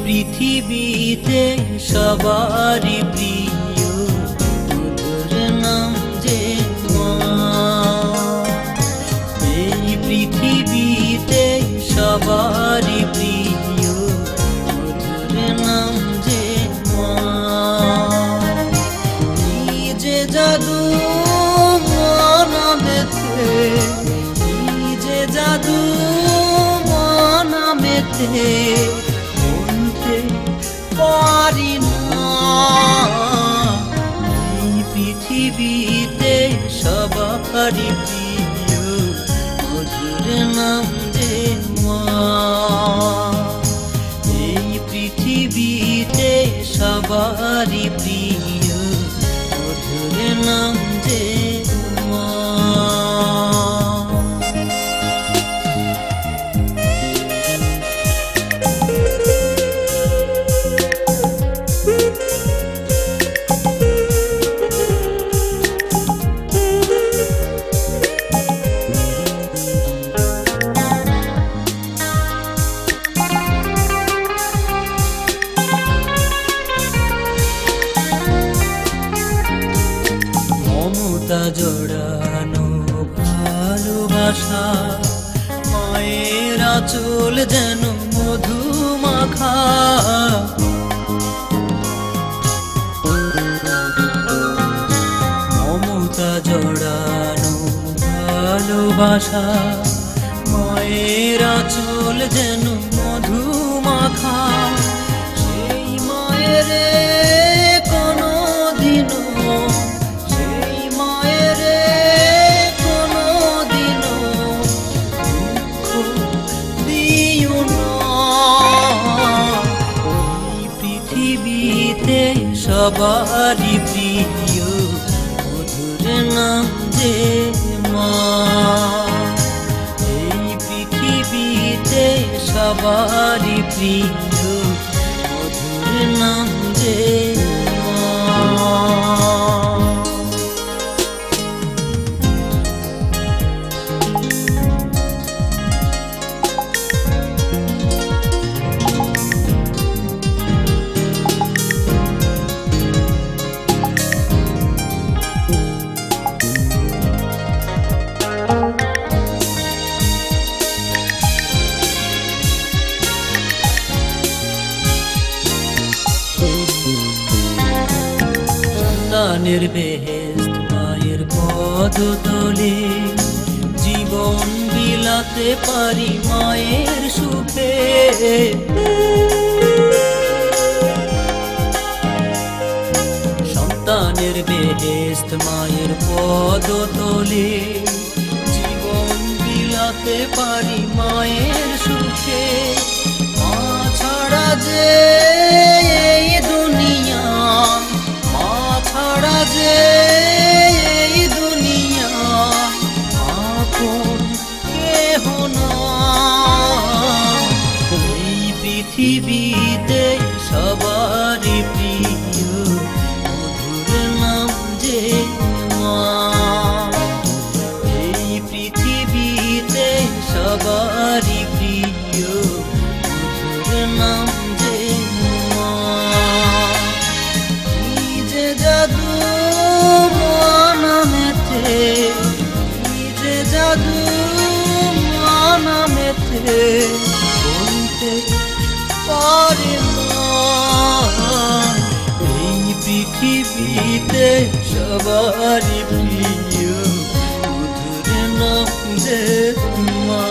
পৃথিবীতে সবারই প্রিয় মধুর নাম যে মা। এই পৃথিবীতে সবারই প্রিয় মধুর নাম যে মা। কি যে জাদু মা নামেতে, কি যে জাদু মা নামেতে পারি না। এই পৃথিবীতে সবারই প্রিয় মধুর নাম যে মা। এই পৃথিবীতে সবারই প্রিয় মধুর নাম যে মা। মমতা জড়ানো ভালোবাসা মায়ের আঁচল যেন মধু মাখা। মমতা জড়ানো ভালোবাসা মায়ের আঁচল যেন মধু মাখা। সেই মায়ের কোনো দিনও, সেই মায়ের কোনো দিনও দুঃখ দিও না। এই পৃথিবীতে সবারই প্রিয় মধুর নাম যে মা। এই পৃথিবীতে সবারই প্রিয় মধুর নাম যে মা। সন্তানের বেহেশত মায়ের পদতলে, জীবন বিলাতে পারি মায়ের সুখে। সন্তানের বেহেশত মায়ের পদতলে, জীবন বিলাতে পারি মায়ের সুখে। মা ছাড়া যে এই দুনিয়া, মা ছাড়া যে এই দুনিয়া আপন কেহ না। এই পৃথিবীতে সবারই প্রিয় মধুর নাম যে মা। এই পৃথিবীতে সবারই প্রিয় মধুর নাম যে মা। কি যে জাদু মা নামেতে, কি যে জাদু মা নামেতে বলতে পারি না। এই পৃথিবীতে সবারই প্রিয় মধুর নাম যে মা।